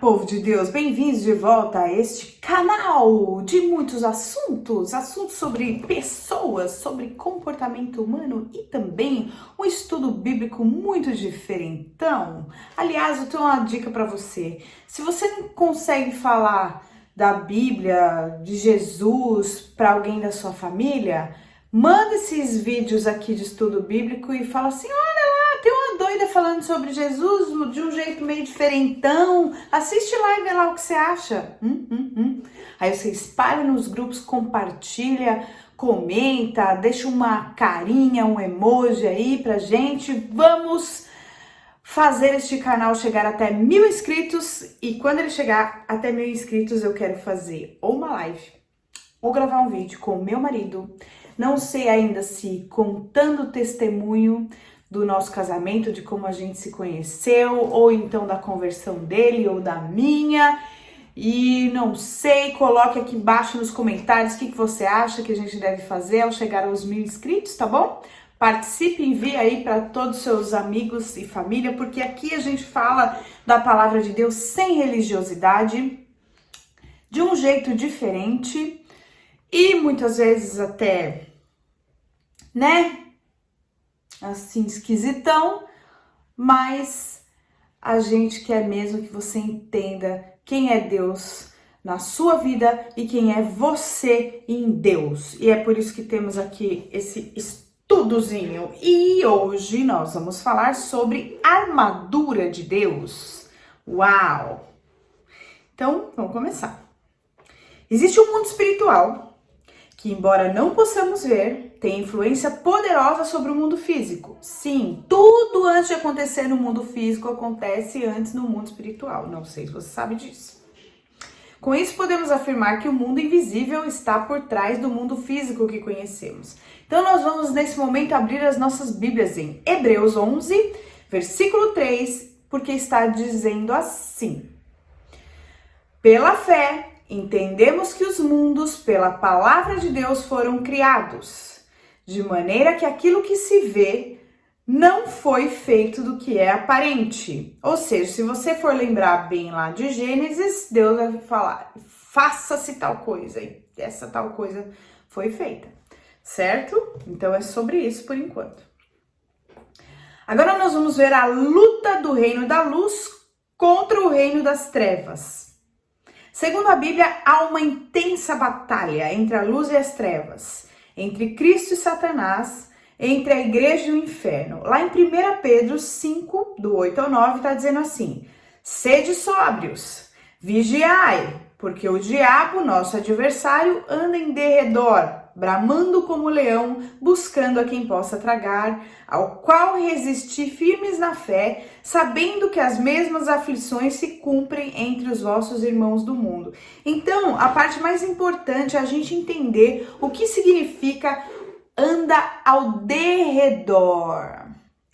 Povo de Deus, bem-vindos de volta a este canal de muitos assuntos sobre pessoas, sobre comportamento humano e também um estudo bíblico muito diferentão. Aliás, eu tenho uma dica para você. Se você não consegue falar da Bíblia, de Jesus para alguém da sua família, manda esses vídeos aqui de estudo bíblico e fala assim: tem uma doida falando sobre Jesus de um jeito meio diferentão. Assiste lá e vê lá o que você acha. Aí você espalha nos grupos, compartilha, comenta, deixa uma carinha, um emoji aí pra gente. Vamos fazer este canal chegar até 1000 inscritos. E quando ele chegar até 1000 inscritos, eu quero fazer ou uma live ou gravar um vídeo com o meu marido. Não sei ainda se contando o testemunho do nosso casamento, de como a gente se conheceu, ou então da conversão dele ou da minha, e não sei, coloque aqui embaixo nos comentários o que você acha que a gente deve fazer ao chegar aos 1000 inscritos, tá bom? Participe, envie aí para todos os seus amigos e família, porque aqui a gente fala da palavra de Deus sem religiosidade, de um jeito diferente, e muitas vezes até, assim, esquisitão, mas a gente quer mesmo que você entenda quem é Deus na sua vida e quem é você em Deus. E é por isso que temos aqui esse estudozinho. E hoje nós vamos falar sobre armadura de Deus. Uau! Então, vamos começar. Existe um mundo espiritual que, embora não possamos ver, tem influência poderosa sobre o mundo físico. Sim, tudo antes de acontecer no mundo físico acontece antes no mundo espiritual. Não sei se você sabe disso. Com isso, podemos afirmar que o mundo invisível está por trás do mundo físico que conhecemos. Então, nós vamos, nesse momento, abrir as nossas Bíblias em Hebreus 11, versículo 3, porque está dizendo assim: pela fé, entendemos que os mundos, pela palavra de Deus, foram criados, de maneira que aquilo que se vê não foi feito do que é aparente. Ou seja, se você for lembrar bem lá de Gênesis, Deus vai falar: faça-se tal coisa, e essa tal coisa foi feita, certo? Então é sobre isso por enquanto. Agora nós vamos ver a luta do reino da luz contra o reino das trevas. Segundo a Bíblia, há uma intensa batalha entre a luz e as trevas, entre Cristo e Satanás, entre a igreja e o inferno. Lá em 1 Pedro 5, do 8 ao 9, está dizendo assim: sede sóbrios, vigiai, porque o diabo, nosso adversário, anda em derredor, bramando como leão, buscando a quem possa tragar, ao qual resistir firmes na fé, sabendo que as mesmas aflições se cumprem entre os vossos irmãos do mundo. Então, a parte mais importante é a gente entender o que significa anda ao derredor.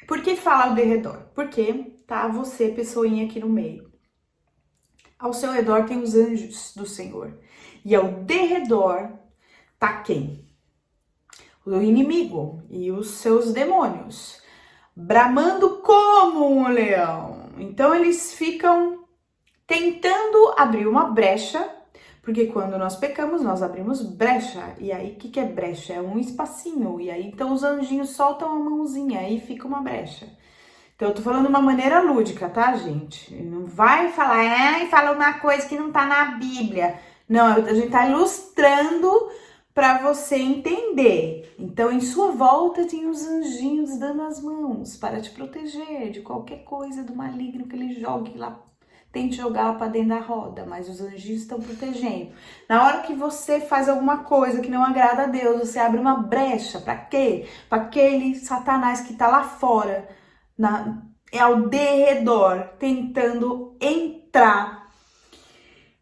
Por que fala ao derredor? Porque tá você, pessoinha, aqui no meio. Ao seu redor tem os anjos do Senhor. E ao derredor tá quem? O inimigo e os seus demônios, bramando como um leão. Então eles ficam tentando abrir uma brecha, porque quando nós pecamos, nós abrimos brecha. E aí, o que é brecha? É um espacinho. E aí, então, os anjinhos soltam a mãozinha, aí fica uma brecha. Então, eu tô falando de uma maneira lúdica, tá, gente? Não vai falar, fala uma coisa que não tá na Bíblia. Não, a gente tá ilustrando para você entender. Então, em sua volta tem os anjinhos dando as mãos para te proteger de qualquer coisa do maligno que ele jogue lá, tente jogar lá para dentro da roda, mas os anjinhos estão protegendo. Na hora que você faz alguma coisa que não agrada a Deus, você abre uma brecha. Para quê? Para aquele Satanás que tá lá fora, ao derredor, tentando entrar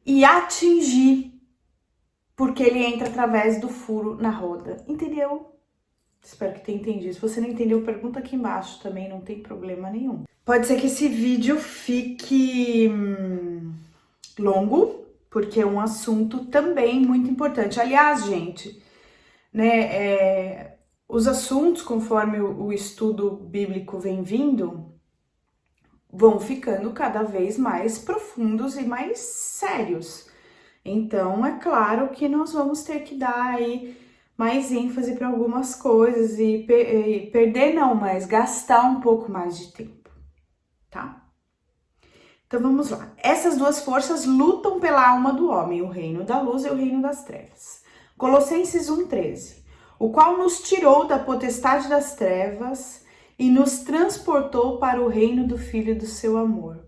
e atingir, porque ele entra através do furo na roda. Entendeu? Espero que tenha entendido. Se você não entendeu, pergunta aqui embaixo também, não tem problema nenhum. Pode ser que esse vídeo fique longo, porque é um assunto também muito importante. Aliás, gente, os assuntos, conforme o estudo bíblico vem vindo, vão ficando cada vez mais profundos e mais sérios. Então, é claro que nós vamos ter que dar aí mais ênfase para algumas coisas e perder não, mas gastar um pouco mais de tempo, tá? Então vamos lá. Essas duas forças lutam pela alma do homem, o reino da luz e o reino das trevas. Colossenses 1:13, o qual nos tirou da potestade das trevas e nos transportou para o reino do Filho do seu amor.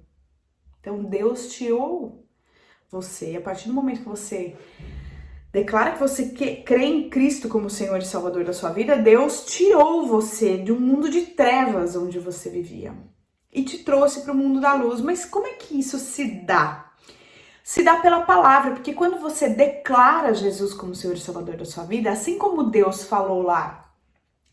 Então Deus tirou você, a partir do momento que você declara que você crê em Cristo como Senhor e Salvador da sua vida, Deus tirou você de um mundo de trevas onde você vivia e te trouxe para o mundo da luz. Mas como é que isso se dá? Se dá pela palavra, porque quando você declara Jesus como Senhor e Salvador da sua vida, assim como Deus falou lá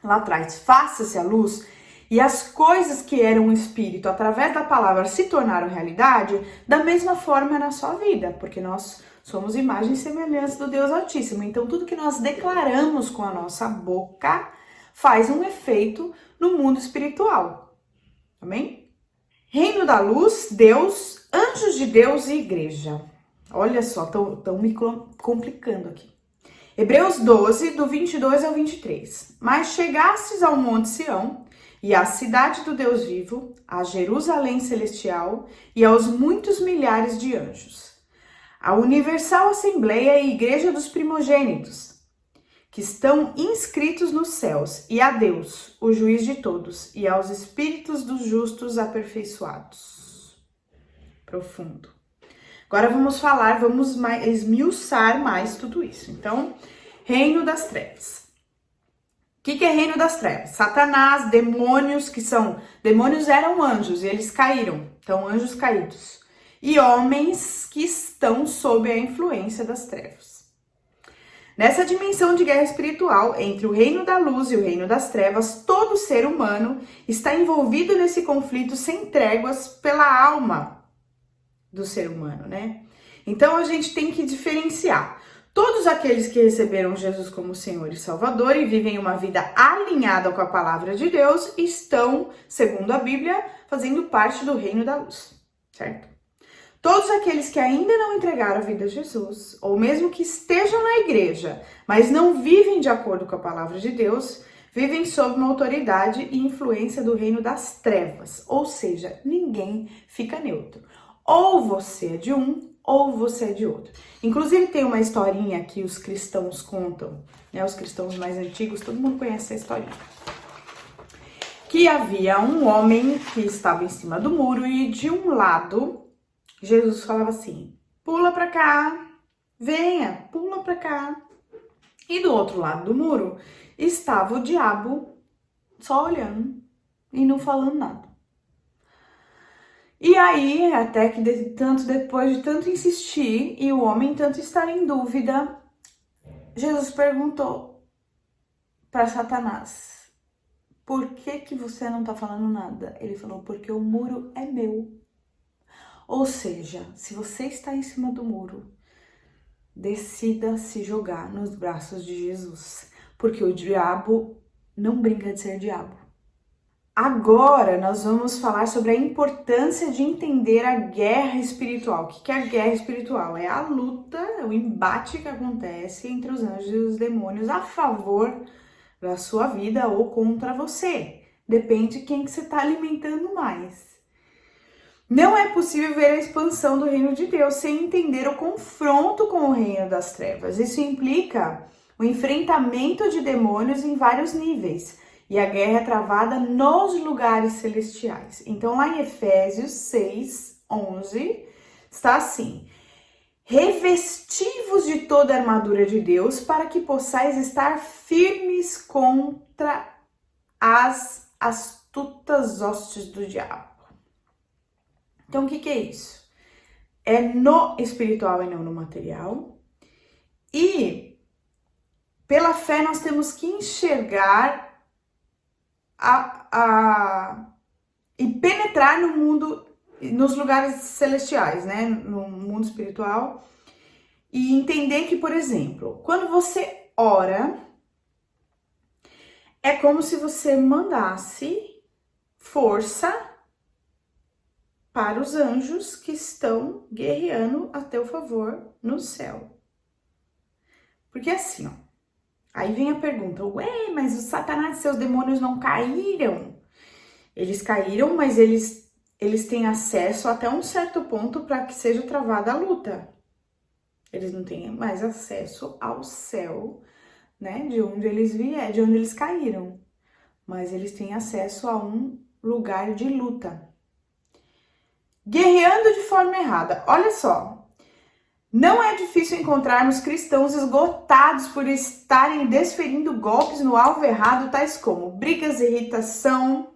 atrás, faça-se a luz, e as coisas que eram espírito através da palavra se tornaram realidade, da mesma forma na sua vida, porque nós somos imagem e semelhança do Deus Altíssimo. Então tudo que nós declaramos com a nossa boca faz um efeito no mundo espiritual. Amém? Reino da luz, Deus, anjos de Deus e igreja. Olha só, estão me complicando aqui. Hebreus 12, do 22 ao 23. Mas chegastes ao monte Sião, e à cidade do Deus vivo, a Jerusalém celestial, e aos muitos milhares de anjos, a universal assembleia e igreja dos primogênitos, que estão inscritos nos céus, e a Deus, o juiz de todos, e aos espíritos dos justos aperfeiçoados. Profundo. Agora vamos esmiuçar mais tudo isso. Então, reino das trevas. O que é reino das trevas? Satanás, demônios, demônios eram anjos e eles caíram, então anjos caídos. E homens que estão sob a influência das trevas. Nessa dimensão de guerra espiritual, entre o reino da luz e o reino das trevas, todo ser humano está envolvido nesse conflito sem tréguas pela alma do ser humano, né? Então a gente tem que diferenciar. Todos aqueles que receberam Jesus como Senhor e Salvador e vivem uma vida alinhada com a palavra de Deus estão, segundo a Bíblia, fazendo parte do reino da luz, certo? Todos aqueles que ainda não entregaram a vida a Jesus, ou mesmo que estejam na igreja, mas não vivem de acordo com a palavra de Deus, vivem sob uma autoridade e influência do reino das trevas, ou seja, ninguém fica neutro. Ou você é de um, ou você é de outro. Inclusive tem uma historinha que os cristãos contam, né? Os cristãos mais antigos, todo mundo conhece essa historinha. Que havia um homem que estava em cima do muro e de um lado, Jesus falava assim, pula pra cá, venha, pula pra cá. E do outro lado do muro estava o diabo só olhando e não falando nada. E aí, até que depois de tanto insistir e o homem tanto estar em dúvida, Jesus perguntou para Satanás, por que você não tá falando nada? Ele falou, porque o muro é meu. Ou seja, se você está em cima do muro, decida se jogar nos braços de Jesus, porque o diabo não brinca de ser diabo. Agora nós vamos falar sobre a importância de entender a guerra espiritual. O que é a guerra espiritual? É a luta, o embate que acontece entre os anjos e os demônios a favor da sua vida ou contra você. Depende de quem que você está alimentando mais. Não é possível ver a expansão do reino de Deus sem entender o confronto com o reino das trevas. Isso implica o enfrentamento de demônios em vários níveis. E a guerra é travada nos lugares celestiais. Então, lá em Efésios 6:11, está assim: revesti-vos de toda a armadura de Deus para que possais estar firmes contra as astutas hostes do diabo. Então, o que é isso? É no espiritual e não no material. E, pela fé, nós temos que enxergar e penetrar no mundo, nos lugares celestiais, né? No mundo espiritual. E entender que, por exemplo, quando você ora, é como se você mandasse força para os anjos que estão guerreando a teu favor no céu. Porque assim, ó, aí vem a pergunta, ué, mas o Satanás e seus demônios não caíram? Eles caíram, mas eles têm acesso até um certo ponto para que seja travada a luta. Eles não têm mais acesso ao céu, né, de onde eles vieram, de onde eles caíram. Mas eles têm acesso a um lugar de luta. Guerreando de forma errada. Olha só, não é difícil encontrarmos cristãos esgotados por estarem desferindo golpes no alvo errado, tais como brigas, irritação,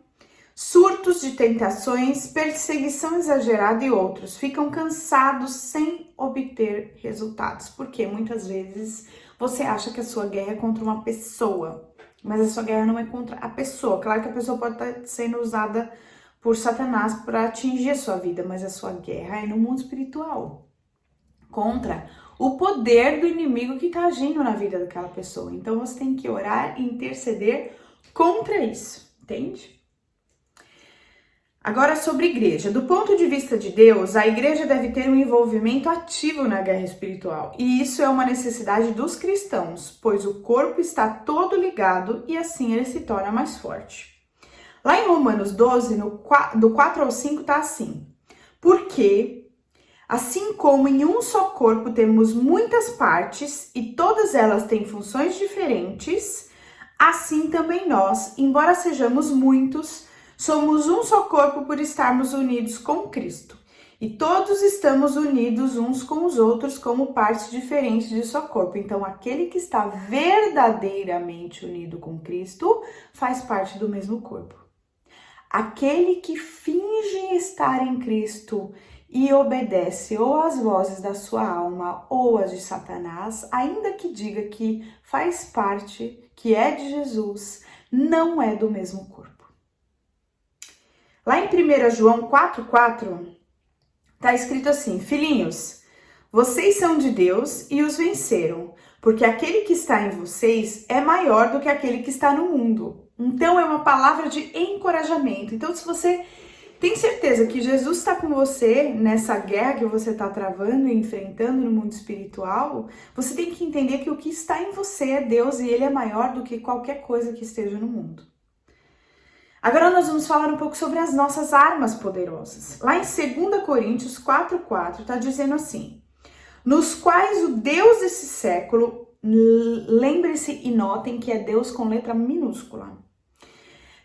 surtos de tentações, perseguição exagerada e outros. Ficam cansados sem obter resultados, porque muitas vezes você acha que a sua guerra é contra uma pessoa, mas a sua guerra não é contra a pessoa. Claro que a pessoa pode estar sendo usada por Satanás para atingir a sua vida, mas a sua guerra é no mundo espiritual, contra o poder do inimigo que está agindo na vida daquela pessoa. Então você tem que orar e interceder contra isso, entende? Agora sobre igreja. Do ponto de vista de Deus, a igreja deve ter um envolvimento ativo na guerra espiritual. E isso é uma necessidade dos cristãos, pois o corpo está todo ligado e assim ele se torna mais forte. Lá em Romanos 12, do 4 ao 5, tá assim. Porque, assim como em um só corpo temos muitas partes e todas elas têm funções diferentes, assim também nós, embora sejamos muitos, somos um só corpo por estarmos unidos com Cristo. E todos estamos unidos uns com os outros como partes diferentes de só corpo. Então, aquele que está verdadeiramente unido com Cristo faz parte do mesmo corpo. Aquele que finge estar em Cristo e obedece ou às vozes da sua alma ou às de Satanás, ainda que diga que faz parte, que é de Jesus, não é do mesmo corpo. Lá em 1 João 4,4, está escrito assim: filhinhos, vocês são de Deus e os venceram, porque aquele que está em vocês é maior do que aquele que está no mundo. Então é uma palavra de encorajamento. Então se você tem certeza que Jesus está com você nessa guerra que você está travando e enfrentando no mundo espiritual, você tem que entender que o que está em você é Deus e Ele é maior do que qualquer coisa que esteja no mundo. Agora nós vamos falar um pouco sobre as nossas armas poderosas. Lá em 2 Coríntios 4,4 está dizendo assim: nos quais o Deus desse século, lembre-se e notem que é Deus com letra minúscula,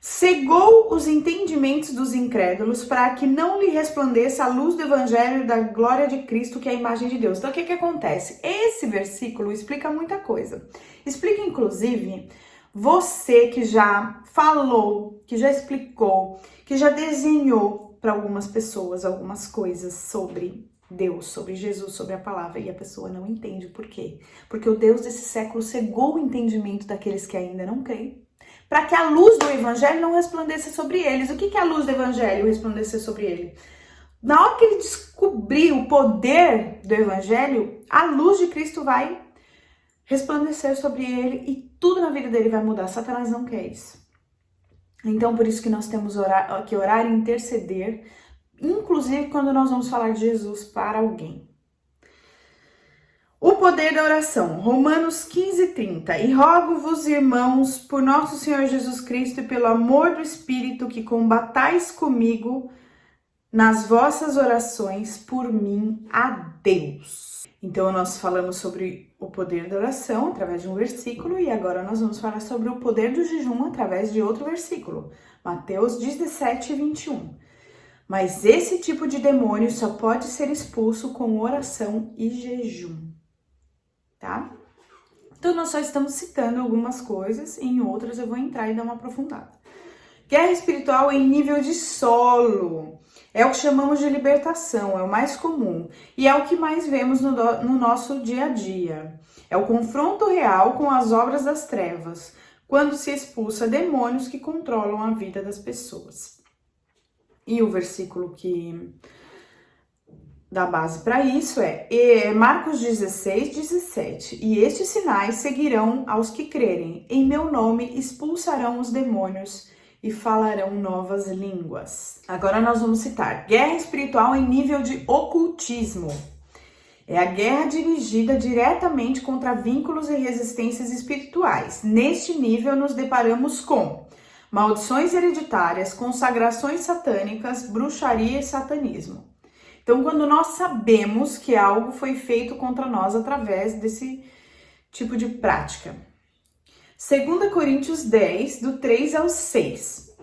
cegou os entendimentos dos incrédulos para que não lhe resplandeça a luz do evangelho da glória de Cristo, que é a imagem de Deus. Então, o que acontece? Esse versículo explica muita coisa. Explica, inclusive, você que já falou, que já explicou, que já desenhou para algumas pessoas algumas coisas sobre Deus, sobre Jesus, sobre a palavra, e a pessoa não entende por quê. Porque o Deus desse século cegou o entendimento daqueles que ainda não creem, para que a luz do evangelho não resplandeça sobre eles. O que é a luz do evangelho resplandecer sobre ele? Na hora que ele descobrir o poder do evangelho, a luz de Cristo vai resplandecer sobre ele e tudo na vida dele vai mudar. Satanás não quer isso. Então, por isso que nós temos que orar e interceder, inclusive quando nós vamos falar de Jesus para alguém. O poder da oração, Romanos 15:30. E rogo-vos, irmãos, por nosso Senhor Jesus Cristo e pelo amor do Espírito, que combatais comigo nas vossas orações por mim a Deus. Então, nós falamos sobre o poder da oração através de um versículo e agora nós vamos falar sobre o poder do jejum através de outro versículo, Mateus 17:21. Mas esse tipo de demônio só pode ser expulso com oração e jejum. Tá? Então, nós só estamos citando algumas coisas, e em outras eu vou entrar e dar uma aprofundada. Guerra espiritual em nível de solo. É o que chamamos de libertação, é o mais comum. E é o que mais vemos no nosso dia a dia. É o confronto real com as obras das trevas, quando se expulsa demônios que controlam a vida das pessoas. E o versículo que dá base para isso é Marcos 16:17. E estes sinais seguirão aos que crerem. Em meu nome expulsarão os demônios. e falarão novas línguas. Agora nós vamos citar guerra espiritual em nível de ocultismo. É a guerra dirigida diretamente contra vínculos e resistências espirituais. Neste nível, nos deparamos com maldições hereditárias, consagrações satânicas, bruxaria e satanismo. Então, quando nós sabemos que algo foi feito contra nós através desse tipo de prática. 2 Coríntios 10, do 3 ao 6.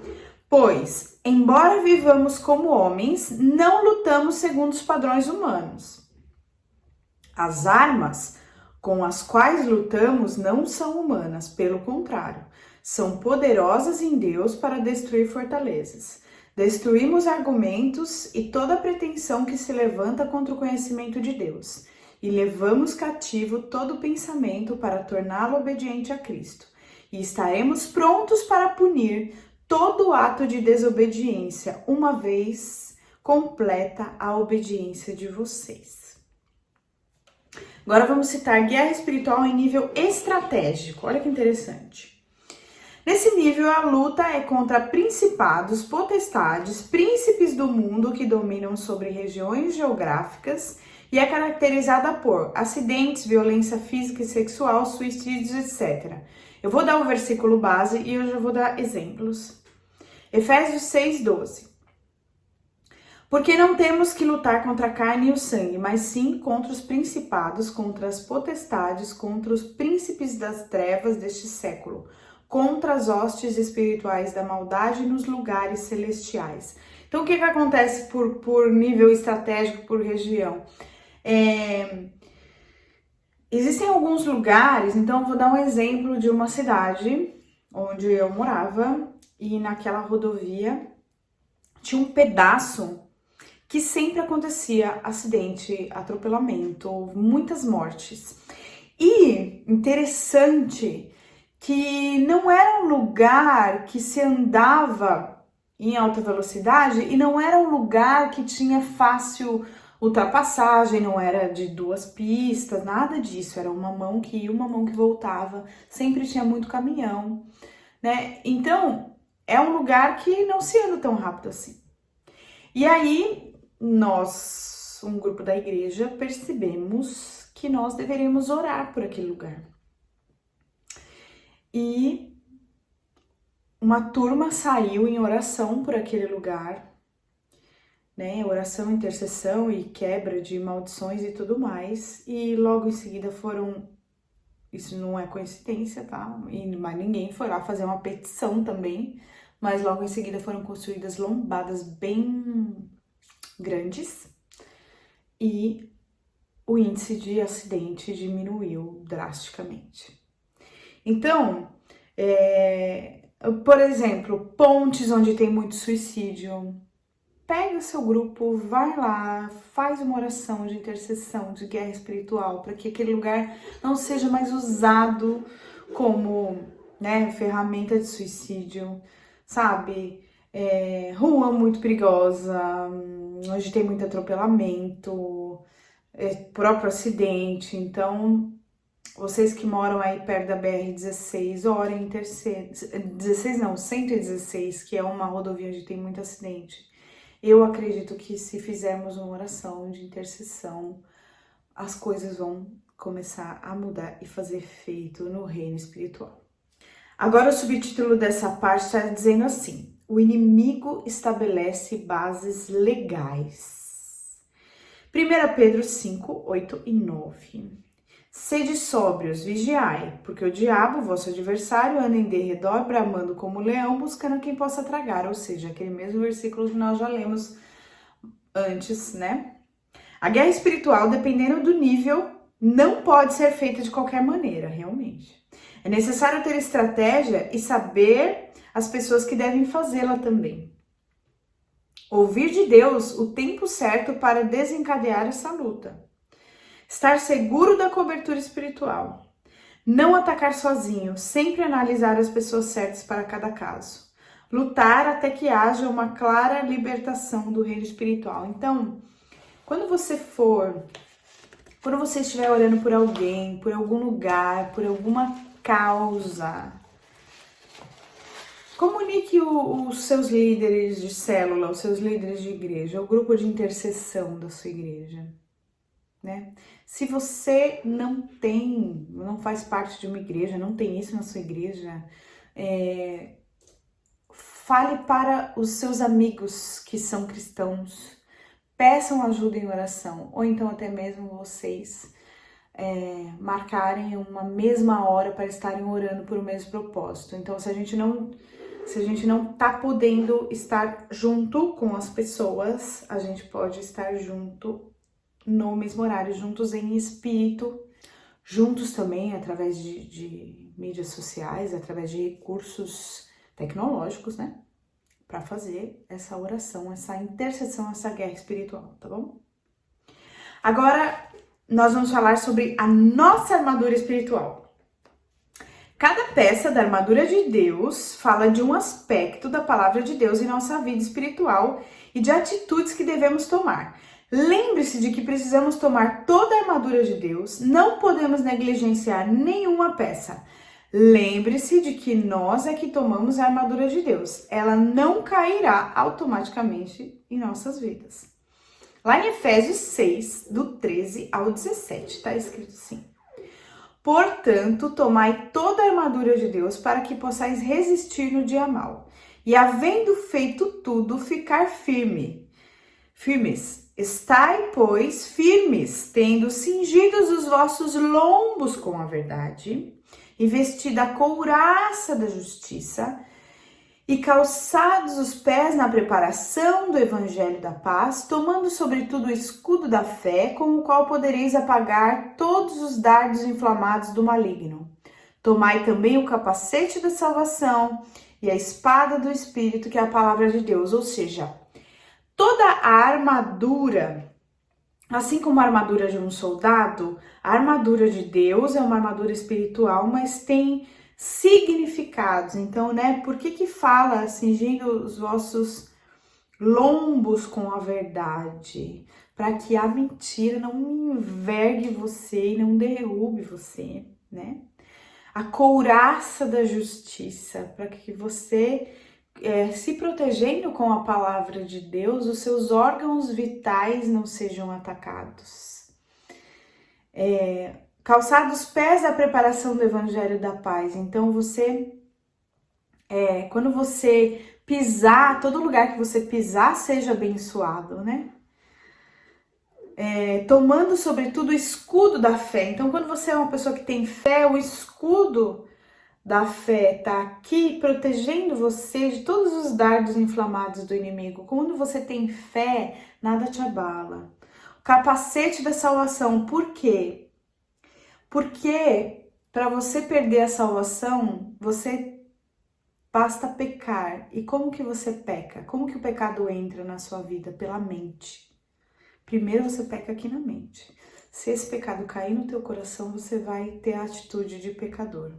Pois, embora vivamos como homens, não lutamos segundo os padrões humanos. As armas com as quais lutamos não são humanas, pelo contrário, são poderosas em Deus para destruir fortalezas. Destruímos argumentos e toda pretensão que se levanta contra o conhecimento de Deus, e levamos cativo todo pensamento para torná-lo obediente a Cristo. E estaremos prontos para punir todo ato de desobediência, uma vez completa a obediência de vocês. Agora vamos citar guerra espiritual em nível estratégico. Olha que interessante. Nesse nível, a luta é contra principados, potestades, príncipes do mundo que dominam sobre regiões geográficas e é caracterizada por acidentes, violência física e sexual, suicídios, etc. Eu vou dar o versículo base e eu já vou dar exemplos. Efésios 6:12. Porque não temos que lutar contra a carne e o sangue, mas sim contra os principados, contra as potestades, contra os príncipes das trevas deste século, contra as hostes espirituais da maldade nos lugares celestiais. Então, o que acontece por nível estratégico, por região? Existem alguns lugares, então eu vou dar um exemplo de uma cidade onde eu morava, e naquela rodovia tinha um pedaço que sempre acontecia acidente, atropelamento, muitas mortes. E interessante que não era um lugar que se andava em alta velocidade e não era um lugar que tinha fácil ultrapassagem, não era de 2 pistas, nada disso. Era uma mão que ia, uma mão que voltava, sempre tinha muito caminhão, né? Então, é um lugar que não se anda tão rápido assim. E aí, nós, um grupo da igreja, percebemos que nós deveríamos orar por aquele lugar. E uma turma saiu em oração por aquele lugar, né? Oração, intercessão e quebra de maldições e tudo mais. E logo em seguida foram, isso não é coincidência, tá? Mas ninguém foi lá fazer uma petição também. Mas logo em seguida foram construídas lombadas bem grandes e o índice de acidente diminuiu drasticamente. Então, por exemplo, pontes onde tem muito suicídio, pega o seu grupo, vai lá, faz uma oração de intercessão, de guerra espiritual, para que aquele lugar não seja mais usado como, né, ferramenta de suicídio, sabe? Rua muito perigosa, onde tem muito atropelamento, próprio acidente. Então, vocês que moram aí perto da BR-16, orem, 116, que é uma rodovia onde tem muito acidente. Eu acredito que se fizermos uma oração de intercessão, as coisas vão começar a mudar e fazer efeito no reino espiritual. Agora o subtítulo dessa parte está dizendo assim: o inimigo estabelece bases legais. 1 Pedro 5, 8 e 9. Sede sóbrios, vigiai, porque o diabo, vosso adversário, anda em derredor, bramando como leão, buscando quem possa tragar. Ou seja, aquele mesmo versículo que nós já lemos antes, né? A guerra espiritual, dependendo do nível, não pode ser feita de qualquer maneira, realmente. É necessário ter estratégia e saber as pessoas que devem fazê-la também. Ouvir de Deus o tempo certo para desencadear essa luta. Estar seguro da cobertura espiritual. Não atacar sozinho, sempre analisar as pessoas certas para cada caso. Lutar até que haja uma clara libertação do reino espiritual. Então, quando você estiver orando por alguém, por algum lugar, por alguma causa, Comunique os seus líderes de célula, os seus líderes de igreja, o grupo de intercessão da sua igreja, né? Se você não faz parte de uma igreja, não tem isso na sua igreja, fale para os seus amigos que são cristãos, peçam ajuda em oração, ou então até mesmo vocês marcarem uma mesma hora para estarem orando por o mesmo propósito. Então, se a gente não tá podendo estar junto com as pessoas, a gente pode estar junto no mesmo horário, juntos em espírito, juntos também através de mídias sociais, através de recursos tecnológicos, né? Para fazer essa oração, essa intercessão, essa guerra espiritual, tá bom? Agora, nós vamos falar sobre a nossa armadura espiritual. Cada peça da armadura de Deus fala de um aspecto da palavra de Deus em nossa vida espiritual e de atitudes que devemos tomar. Lembre-se de que precisamos tomar toda a armadura de Deus, não podemos negligenciar nenhuma peça. Lembre-se de que nós é que tomamos a armadura de Deus. Ela não cairá automaticamente em nossas vidas. Lá em Efésios 6, do 13 ao 17, está escrito assim: portanto, tomai toda a armadura de Deus para que possais resistir no dia mau. E havendo feito tudo, ficar firmes. Estai, pois, firmes, tendo cingidos os vossos lombos com a verdade, e vestida a couraça da justiça, e calçados os pés na preparação do evangelho da paz, tomando sobretudo o escudo da fé, com o qual podereis apagar todos os dardos inflamados do maligno. Tomai também o capacete da salvação e a espada do Espírito, que é a palavra de Deus, ou seja, toda a armadura, assim como a armadura de um soldado, a armadura de Deus é uma armadura espiritual, mas tem significados. Então, né, por que fala cingindo os vossos lombos com a verdade? Para que a mentira não envergue você e não derrube você, né? A couraça da justiça, para que você, se protegendo com a palavra de Deus, os seus órgãos vitais não sejam atacados. Calçar os pés a preparação do evangelho da paz. Então quando você pisar, todo lugar que você pisar seja abençoado, né? Tomando sobretudo o escudo da fé. Então, quando você é uma pessoa que tem fé, o escudo da fé tá aqui protegendo você de todos os dardos inflamados do inimigo. Quando você tem fé, nada te abala. O capacete da salvação, por quê? Porque para você perder a salvação, você basta pecar. E como que você peca? Como que o pecado entra na sua vida? Pela mente. Primeiro você peca aqui na mente. Se esse pecado cair no teu coração, você vai ter a atitude de pecador.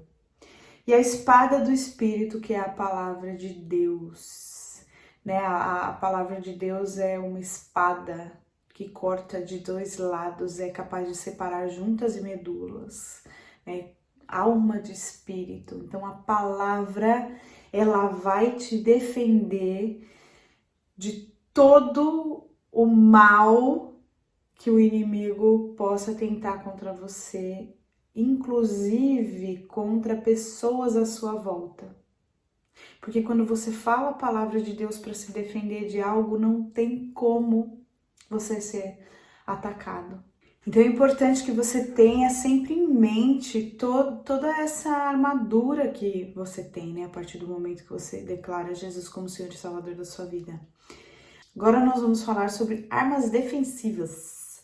E a espada do Espírito, que é a palavra de Deus, né? A palavra de Deus é uma espada que corta de dois lados, é capaz de separar juntas e medulas, né? Alma de espírito. Então a palavra, ela vai te defender de todo o mal que o inimigo possa tentar contra você, inclusive contra pessoas à sua volta. Porque quando você fala a palavra de Deus para se defender de algo, não tem como você ser atacado. Então é importante que você tenha sempre em mente toda essa armadura que você tem, né? A partir do momento que você declara Jesus como Senhor e Salvador da sua vida. Agora nós vamos falar sobre armas defensivas.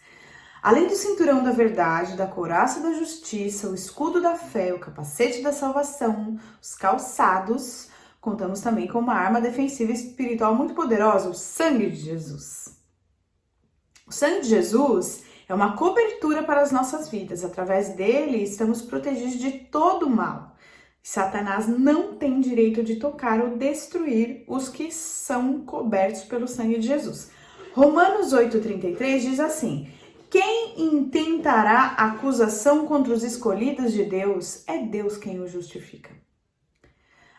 Além do cinturão da verdade, da couraça da justiça, o escudo da fé, o capacete da salvação, os calçados, contamos também com uma arma defensiva espiritual muito poderosa, o sangue de Jesus. O sangue de Jesus é uma cobertura para as nossas vidas. Através dele, estamos protegidos de todo o mal. Satanás não tem direito de tocar ou destruir os que são cobertos pelo sangue de Jesus. Romanos 8,33 diz assim: quem intentará acusação contra os escolhidos de Deus, é Deus quem o justifica.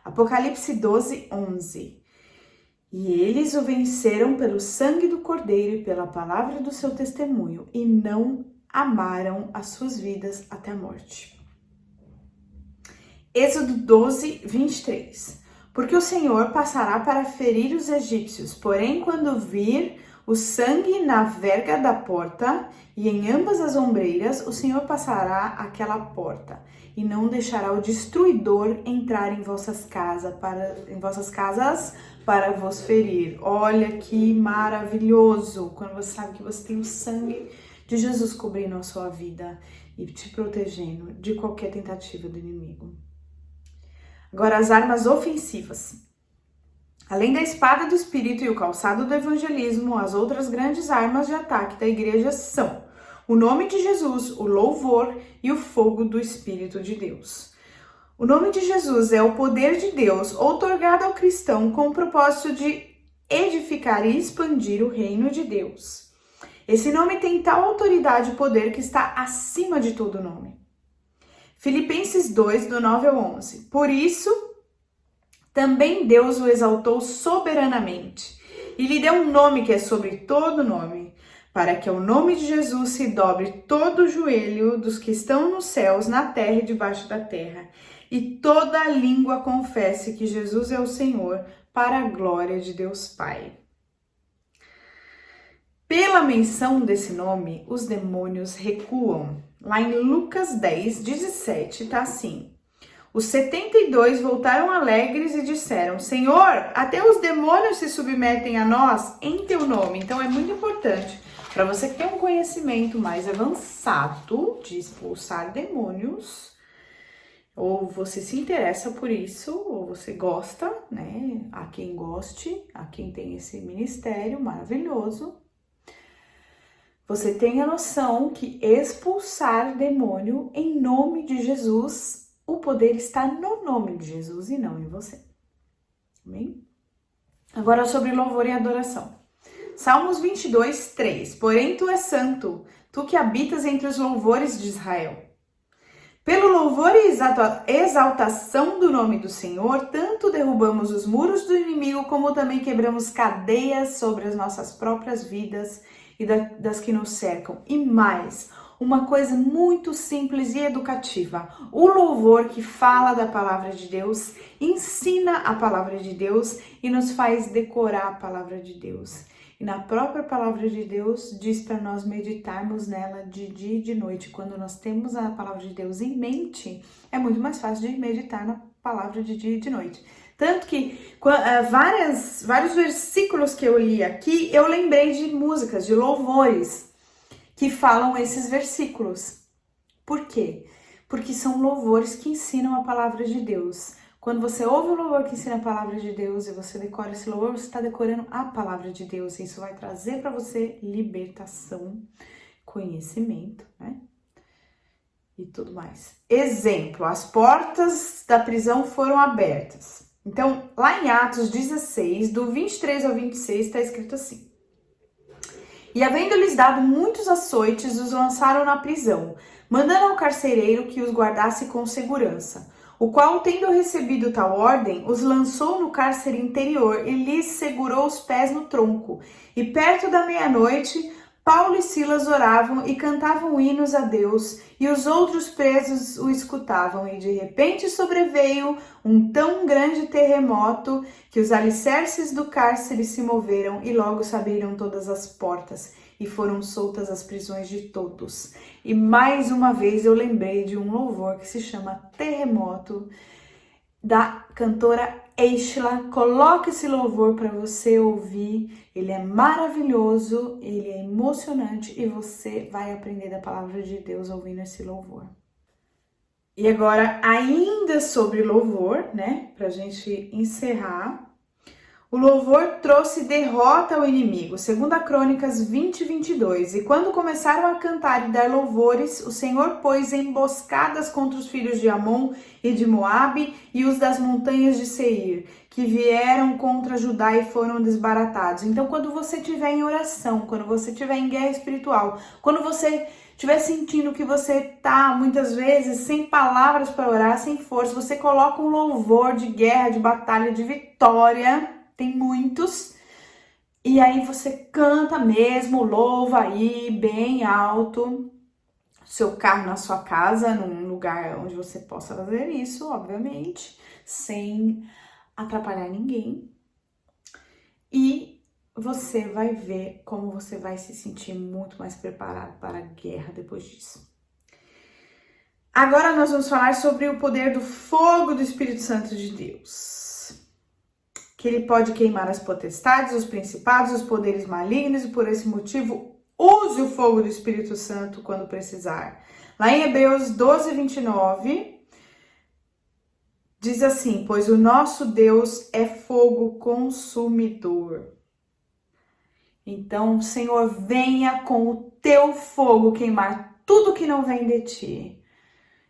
Apocalipse 12, 11. E eles o venceram pelo sangue do Cordeiro e pela palavra do seu testemunho, e não amaram as suas vidas até a morte. Êxodo 12, 23. Porque o Senhor passará para ferir os egípcios, porém quando vir o sangue na verga da porta e em ambas as ombreiras, o Senhor passará aquela porta e não deixará o destruidor entrar em vossas casas para vos ferir. Olha que maravilhoso quando você sabe que você tem o sangue de Jesus cobrindo a sua vida e te protegendo de qualquer tentativa do inimigo. Agora, as armas ofensivas. Além da espada do Espírito e o calçado do evangelismo, as outras grandes armas de ataque da igreja são o nome de Jesus, o louvor e o fogo do Espírito de Deus. O nome de Jesus é o poder de Deus outorgado ao cristão com o propósito de edificar e expandir o reino de Deus. Esse nome tem tal autoridade e poder que está acima de todo nome. Filipenses 2, do 9 ao 11. Por isso, também Deus o exaltou soberanamente e lhe deu um nome que é sobre todo nome, para que ao nome de Jesus se dobre todo o joelho dos que estão nos céus, na terra e debaixo da terra, e toda língua confesse que Jesus é o Senhor, para a glória de Deus Pai. Pela menção desse nome, os demônios recuam. Lá em Lucas 10, 17, tá assim. Os 72 voltaram alegres e disseram: Senhor, até os demônios se submetem a nós em teu nome. Então é muito importante para você que tem um conhecimento mais avançado de expulsar demônios, ou você se interessa por isso, ou você gosta, né? A quem goste, a quem tem esse ministério maravilhoso. Você tem a noção que expulsar demônio em nome de Jesus, o poder está no nome de Jesus e não em você. Amém? Agora sobre louvor e adoração. Salmos 22, 3. Porém tu és santo, tu que habitas entre os louvores de Israel. Pelo louvor e exaltação do nome do Senhor, tanto derrubamos os muros do inimigo, como também quebramos cadeias sobre as nossas próprias vidas e das que nos cercam. E mais, uma coisa muito simples e educativa. O louvor que fala da palavra de Deus, ensina a palavra de Deus e nos faz decorar a palavra de Deus. E na própria palavra de Deus diz para nós meditarmos nela de dia e de noite. Quando nós temos a palavra de Deus em mente, é muito mais fácil de meditar na palavra de dia e de noite. Tanto que vários versículos que eu li aqui, eu lembrei de músicas, de louvores, que falam esses versículos. Por quê? Porque são louvores que ensinam a palavra de Deus. Quando você ouve o louvor que ensina a palavra de Deus e você decora esse louvor, você está decorando a palavra de Deus. E isso vai trazer para você libertação, conhecimento, né? E tudo mais. Exemplo, as portas da prisão foram abertas. Então, lá em Atos 16, do 23 ao 26, está escrito assim. E havendo-lhes dado muitos açoites, os lançaram na prisão, mandando ao carcereiro que os guardasse com segurança, o qual, tendo recebido tal ordem, os lançou no cárcere interior e lhes segurou os pés no tronco. E perto da meia-noite, Paulo e Silas oravam e cantavam hinos a Deus, e os outros presos o escutavam, e de repente sobreveio um tão grande terremoto que os alicerces do cárcere se moveram, e logo se abriram todas as portas, e foram soltas as prisões de todos. E mais uma vez eu lembrei de um louvor que se chama Terremoto, da cantora Eishla. Coloque esse louvor para você ouvir, ele é maravilhoso, ele é emocionante e você vai aprender da palavra de Deus ouvindo esse louvor. E agora, ainda sobre louvor, né, pra gente encerrar, O louvor trouxe derrota ao inimigo, segundo a Crônicas 20:22. E quando começaram a cantar e dar louvores, o Senhor pôs emboscadas contra os filhos de Amon e de Moabe e os das montanhas de Seir, que vieram contra Judá e foram desbaratados. Então, quando você estiver em oração, quando você estiver em guerra espiritual, quando você estiver sentindo que você tá, muitas vezes, sem palavras para orar, sem força, você coloca um louvor de guerra, de batalha, de vitória. Tem muitos. E aí você canta mesmo, louva aí bem alto. Seu carro na sua casa, num lugar onde você possa fazer isso, obviamente, sem atrapalhar ninguém. E você vai ver como você vai se sentir muito mais preparado para a guerra depois disso. Agora nós vamos falar sobre o poder do fogo do Espírito Santo de Deus. Que ele pode queimar as potestades, os principados, os poderes malignos, e por esse motivo, use o fogo do Espírito Santo quando precisar. Lá em Hebreus 12:29, diz assim: pois o nosso Deus é fogo consumidor. Então, Senhor, venha com o teu fogo queimar tudo que não vem de ti.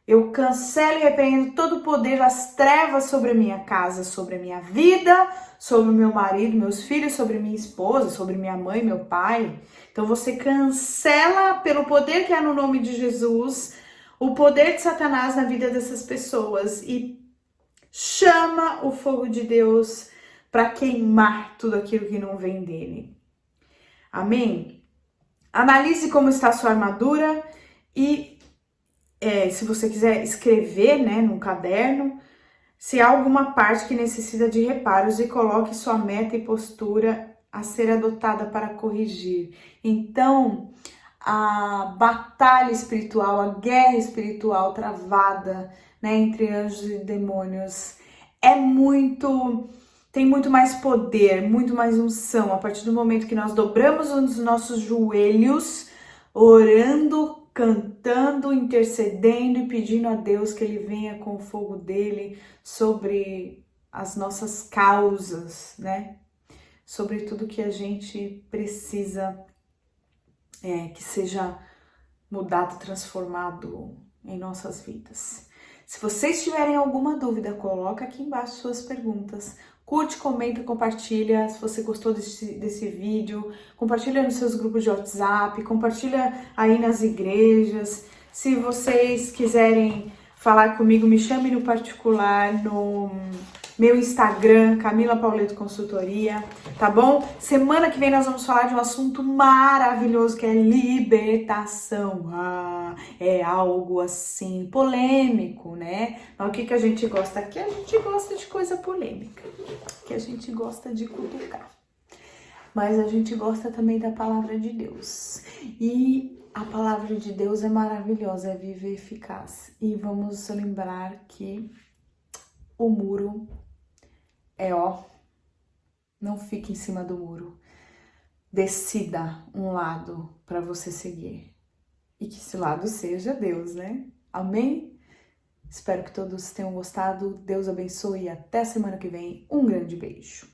Eu cancelo e repreendo todo o poder das trevas sobre a minha casa, sobre a minha vida, sobre o meu marido, meus filhos, sobre minha esposa, sobre minha mãe, meu pai. Então você cancela pelo poder que há no nome de Jesus, o poder de Satanás na vida dessas pessoas e chama o fogo de Deus para queimar tudo aquilo que não vem dele. Amém? Analise como está a sua armadura e se você quiser escrever, né, num caderno, se há alguma parte que necessita de reparos e coloque sua meta e postura a ser adotada para corrigir. Então, a batalha espiritual, a guerra espiritual travada, né, entre anjos e demônios tem muito mais poder, muito mais unção a partir do momento que nós dobramos os nossos joelhos, orando, cantando, intercedendo e pedindo a Deus que Ele venha com o fogo dele sobre as nossas causas, né? Sobre tudo que a gente precisa que seja mudado, transformado em nossas vidas. Se vocês tiverem alguma dúvida, coloca aqui embaixo suas perguntas. Curte, comenta, compartilha se você gostou desse vídeo. Compartilha nos seus grupos de WhatsApp, compartilha aí nas igrejas. Se vocês quiserem falar comigo, me chame no particular no meu Instagram, Camila Pauleto Consultoria, tá bom? Semana que vem nós vamos falar de um assunto maravilhoso que é libertação. É algo assim polêmico, né? Mas o que a gente gosta aqui? A gente gosta de coisa polêmica, que a gente gosta de cutucar. Mas a gente gosta também da palavra de Deus. E a palavra de Deus é maravilhosa, é viva e eficaz. E vamos lembrar que o muro não fique em cima do muro. Decida um lado para você seguir. E que esse lado seja Deus, né? Amém? Espero que todos tenham gostado. Deus abençoe e até semana que vem. Um grande beijo.